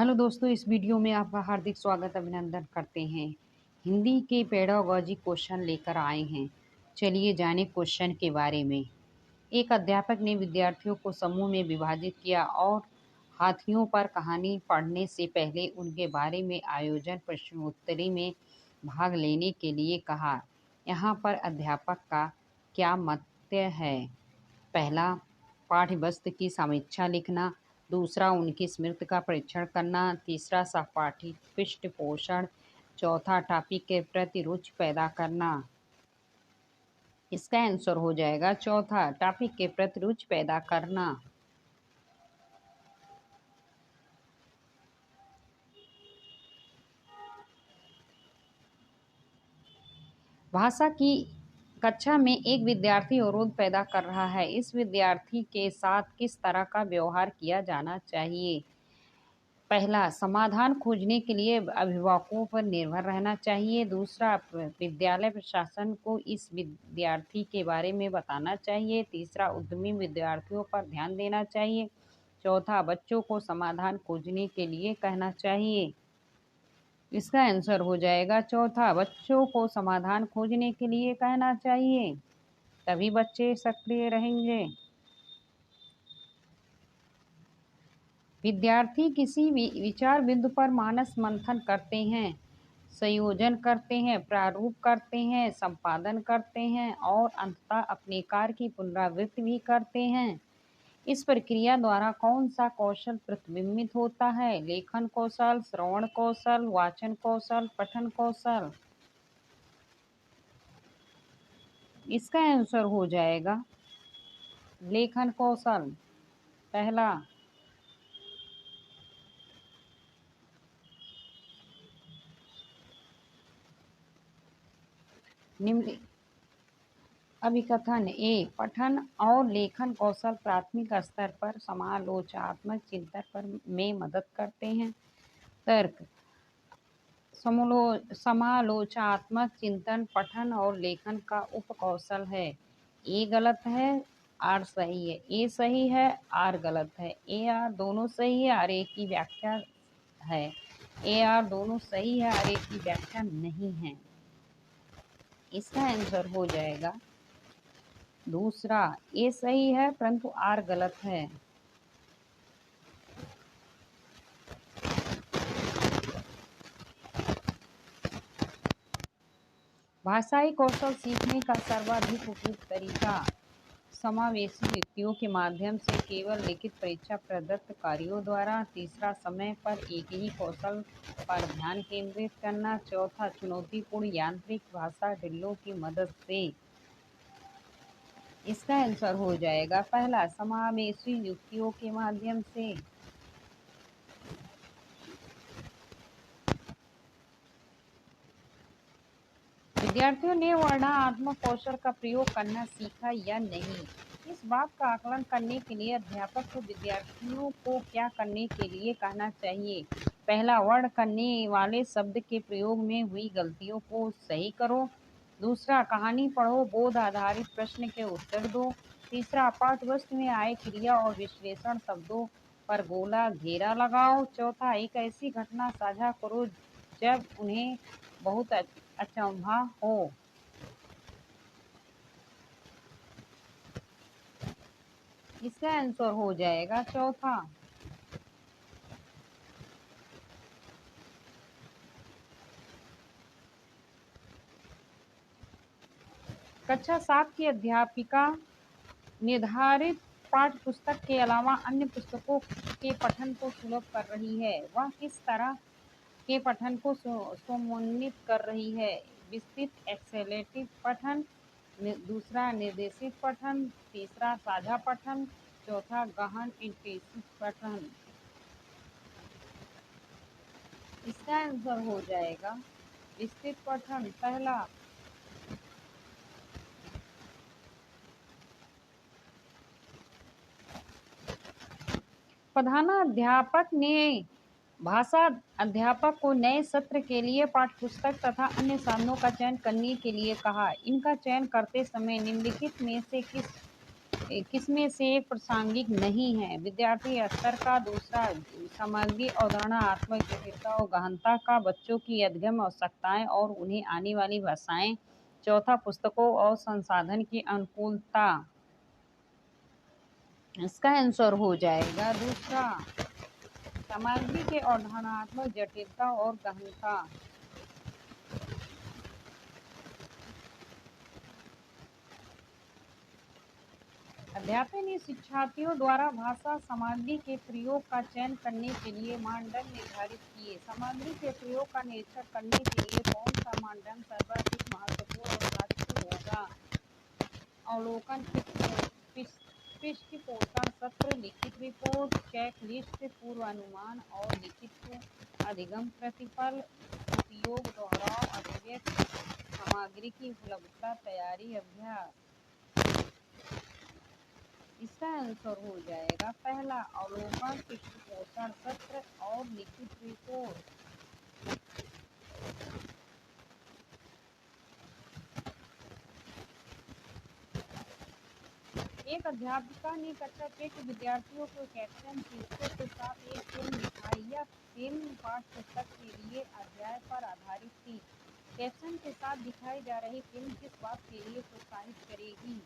Hello दोस्तों, इस video में आपका हार्दिक स्वागत अभिनंदन करते हैं। हिंदी के पेडागॉजी क्वेश्चन लेकर आए हैं। चलिए जाने क्वेश्चन के बारे में। एक अध्यापक ने विद्यार्थियों को समूह में विभाजित किया और हाथियों पर कहानी पढ़ने से पहले उनके बारे में आयोजन प्रश्नोत्तरी में भाग लेने के लिए कहा। यहाँ पर अध्यापक का क्या मत है? पहला, पाठ्य वस्तु की समीक्षा लिखना। दूसरा, उनकी स्मृति का परीक्षण करना। तीसरा, सहपाठी पृष्ठपोषण। चौथा, टॉपिक के प्रति रुचि पैदा करना। इसका आंसर हो जाएगा चौथा, टॉपिक के प्रति रुचि पैदा करना। भाषा की कक्षा में एक विद्यार्थी अवरोध पैदा कर रहा है। इस विद्यार्थी के साथ किस तरह का व्यवहार किया जाना चाहिए? पहला, समाधान खोजने के लिए अभिभावकों पर निर्भर रहना चाहिए। दूसरा, विद्यालय प्रशासन को इस विद्यार्थी के बारे में बताना चाहिए। तीसरा, उद्यमी विद्यार्थियों पर ध्यान देना चाहिए। चौथा, बच्चों को समाधान खोजने के लिए कहना चाहिए। इसका आंसर हो जाएगा चौथा, बच्चों को समाधान खोजने के लिए कहना चाहिए, तभी बच्चे सक्रिय रहेंगे। विद्यार्थी किसी विचार बिंदु पर मानस मंथन करते हैं, संयोजन करते हैं, प्रारूप करते हैं, संपादन करते हैं और अंततः अपने कार्य की पुनरावृत्ति भी करते हैं। इस प्रक्रिया द्वारा कौन सा कौशल प्रतिबिंबित होता है? लेखन कौशल, श्रवण कौशल, वाचन कौशल, पठन कौशल। इसका आंसर हो जाएगा लेखन कौशल, पहला। निम्न अभिकथन ए, पठन और लेखन कौशल प्राथमिक स्तर पर समालोचनात्मक चिंतन पर में मदद करते हैं। तर्क, समालोचनात्मक चिंतन पठन और लेखन का उपकौशल है। ए गलत है, आर सही है। ए सही है, आर गलत है। ए आर दोनों सही है, आर ए की व्याख्या है। ए आर दोनों सही है, आर ए की व्याख्या नहीं है। इसका आंसर हो जाएगा दूसरा, ए सही है परंतु आर गलत है। भाषाई कौशल सीखने का सर्वाधिक उपयुक्त तरीका समावेशी युक्तियों के माध्यम से, केवल लिखित परीक्षा प्रदत्त कार्यों द्वारा। तीसरा, समय पर एक ही कौशल पर ध्यान केंद्रित करना। चौथा, चुनौतीपूर्ण यांत्रिक भाषा ड्रिलों की मदद से। इसका आंसर हो जाएगा पहला, समावेशी युक्तियों के माध्यम से। विद्यार्थियों ने वर्णनात्मक कौशल का प्रयोग करना सीखा या नहीं? इस बात का आकलन करने के लिए अध्यापक को विद्यार्थियों को क्या करने के लिए कहना चाहिए? पहला, वर्ण करने वाले शब्द के प्रयोग में हुई गलतियों को सही करो। दूसरा, कहानी पढ़ो, बोध आधारित प्रश्न के उत्तर दो। तीसरा, पाठ्यवस्तु में आए क्रिया और विश्लेषण शब्दों पर गोला घेरा लगाओ। चौथा, एक ऐसी घटना साझा करो जब उन्हें बहुत अचंभा हो। इसका आंसर हो जाएगा चौथा। कक्षा 7 की अध्यापिका निर्धारित पाठ्य पुस्तक के अलावा अन्य पुस्तकों के पठन को सुलभ कर रही है। वह किस तरह के पठन को समन्वित कर रही है? विस्तृत एक्सेलेटिव पठन, दूसरा निर्देशित पठन, तीसरा साझा पठन, चौथा गहन इंटेंसिव पठन। इसका आंसर हो जाएगा विस्तृत पठन, पहला। प्रधानाध्यापक ने भाषा अध्यापक को नए सत्र के लिए पाठ्यपुस्तक तथा अन्य साधनों का चयन करने के लिए कहा। इनका चयन करते समय निम्नलिखित में से किसमें से एक प्रासंगिक नहीं है? विद्यार्थी स्तर का। दूसरा, सामग्री अवधारणात्मक जटिलता और गहनता का। बच्चों की अध्ययन आवश्यकताएं और उन्हें आने वाली भाषाएं। चौथा, पुस्तकों और संसाधन की अनुकूलता। इसका आंसर हो जाएगा दूसरा, सामग्री के अवधारणात्मक जटिलता और गहनता। अध्यापक ने शिक्षार्थियों द्वारा भाषा सामग्री के प्रयोग का चयन करने के लिए मानदंड निर्धारित किए। सामग्री के प्रयोग का निरीक्षण करने के लिए कौन सा मानदंड सर्वाधिक महत्वपूर्ण और सार्थक होगा? अवलोकन, पृष्ठपोषण सत्र, लिखित रिपोर्ट, चेकलिस्ट, पूर्वानुमान और लिखित अधिगम प्रतिफल, उपयोग, दोहराव, अभिव्यक्ति, सामग्री की उपलब्धता, तैयारी, अभ्यास। इसका आंसर हो जाएगा पहला, अवलोकन, पृष्ठपोषण सत्र और लिखित रिपोर्ट। एक अध्यापिका ने कक्षा 6 के विद्यार्थियों को कैप्शन शीर्षक के साथ एक फिल्म दिखाई। यह फिल्म पाठ्य पुस्तक के लिए अध्याय पर आधारित थी। कैप्शन के साथ दिखाई जा रही फिल्म किस बात के लिए प्रोत्साहित करेगी?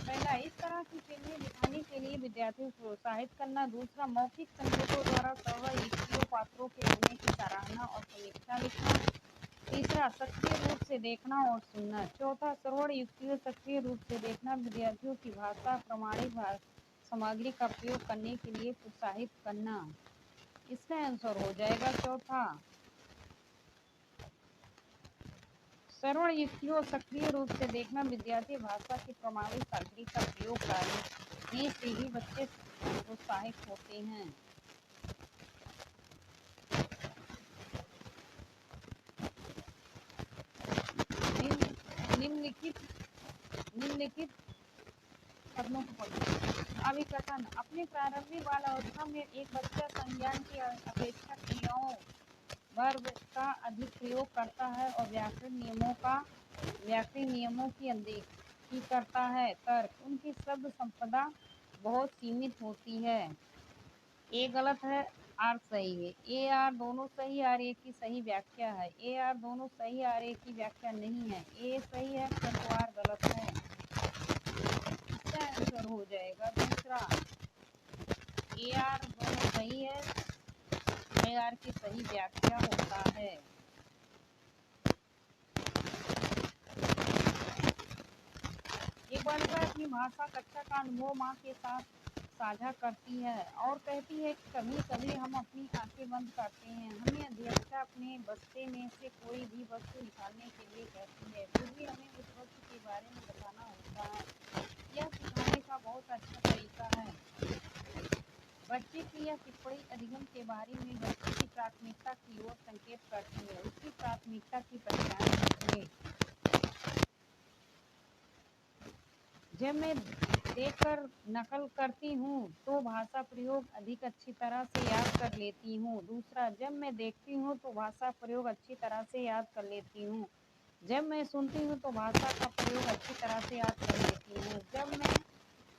पहला, इस तरह की फिल्में दिखाने के लिए विद्यार्थियों को प्रोत्साहित करना। दूसरा, मौखिक संकेतों द्वारा सरल युक्तियों, पात्रों के अभिनय की सराहना और समीक्षा लिखना। तीसरा, सक्रिय रूप से देखना और सुनना। चौथा, सरल युक्तियों सक्रिय रूप से देखना, विद्यार्थियों की भाषा प्रमाणित सामग्री का प्रयोग करने के लिए प्रोत्साहित करना। इसका आंसर हो जाएगा चौथा, सरल युक्तियों सक्रिय रूप से देखना, विद्यार्थी भाषा की प्रमाणित सामग्री का प्रयोग करने से ही बच्चे प्रोत्साहित होते हैं। निम्नलिखित कथनों को पढ़ें। अभिकथन, अपने प्रारंभिक बाल्यावस्था में एक बच्चा संज्ञान की अपेक्षा क्रियाओं वर्ब का अधिक प्रयोग करता है और व्याकरण नियमों की अनदेखी करता है। तर्क, उनकी शब्द संपदा बहुत सीमित होती है। ए गलत है, आर सही है। ए आर दोनों सही, आर ए की सही व्याख्या है। ए आर दोनों सही, आर ए की व्याख्या नहीं है। ए सही है परंतु आर गलत है। इसका आंसर हो जाएगा दूसरा, ए आर दोनों सही है, ए आर की सही व्याख्या होता है। एक बालिका अपनी भाषा कक्षा का अनुभव माँ के साथ साझा करती है और कहती है कि कभी कभी हम अपनी आंखें बंद करते हैं। हमें अध्यक्षा अपने बस्ते में से कोई भी वस्तु निकालने के लिए कहती है, फिर भी हमें उस वस्तु के बारे में बताना होता है। यह सिखाने का बहुत अच्छा तरीका है। बच्चे की यह टिप्पणी अधिगम के बारे में बच्चे की प्राथमिकता की ओर संकेत करती है। उसकी प्राथमिकता की पहचान कीजिए। जब मैं देखकर नकल करती हूँ तो भाषा प्रयोग अधिक अच्छी तरह से याद कर लेती हूँ। दूसरा, जब मैं देखती हूँ तो भाषा प्रयोग अच्छी तरह से याद कर लेती हूँ। जब मैं सुनती हूँ तो भाषा का प्रयोग अच्छी तरह से याद कर लेती हूँ। जब मैं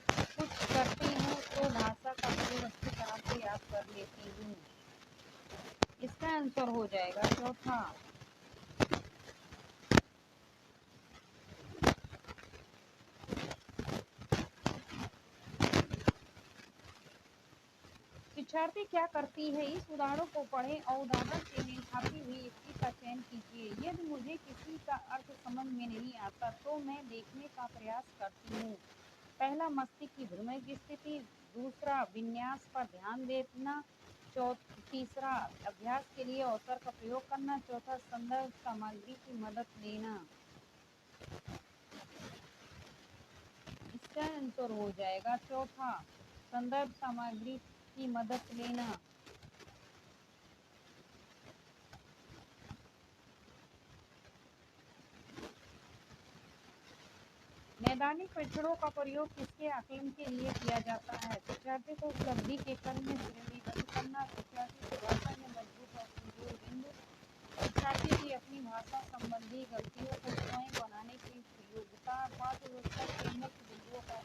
कुछ करती हूँ तो भाषा का प्रयोग अच्छी तरह से याद कर लेती हूँ। इसका आंसर हो जाएगा चौथा। शिक्षार्थी क्या करती है, इस उदाहरण को पढ़ें और उदाहरण से मेल खाती हुई युक्ति का चयन कीजिए। यदि मुझे किसी का अर्थ समझ में नहीं आता तो मैं देखने का प्रयास करती हूँ। पहला, मस्तिष्क की भ्रमण की स्थिति। दूसरा, विन्यास पर ध्यान देना। तीसरा, अभ्यास के लिए अवसर का प्रयोग करना। चौथा, संदर्भ सामग्री की मदद लेना। इसका आंसर हो जाएगा चौथा, संदर्भ सामग्री की मदद लेना। मैदानी परीक्षणों का प्रयोग किसके आकलन के लिए किया जाता है? शिक्षार्थी को उपलब्धि के क्रम में श्रेणीबद्ध करना, शिक्षार्थी को भाषा में मजबूत और कमजोर बिंदु। शिक्षार्थी की अपनी भाषा संबंधी गलतियों को स्वयं बनाने की योग्यता। पाठ्यपुस्तक के मुख्य बिंदुओं का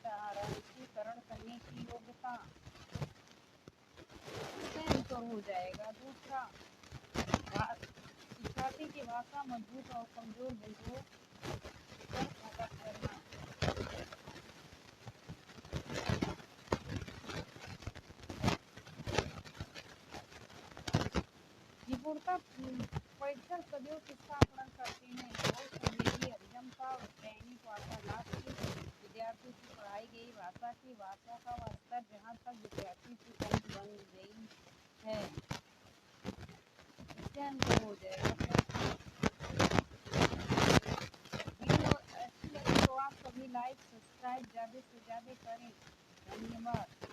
सारांशीकरण करने की योग्यता। इससे अंतर हो जाएगा। दूसरा, शिक्षार्थी की भाषा मजबूत और कमजोर बिंदुओं पर फोकस करना। निपुणता परीक्षण सदैव किसका आकलन करते हैं? बहुत संवेदी अभिगमता और दैनिक वार्तालाप की विद्यार्थी की पढ़ाई गई भाषा की भाषा का वह स्तर जहाँ तक विद्यार्थी की समझ बन गई है। इससे अंतर हो जाएगा। वीडियो अच्छी लगी तो आप सभी लाइक सब्सक्राइब ज़्यादा से ज़्यादा करें। धन्यवाद।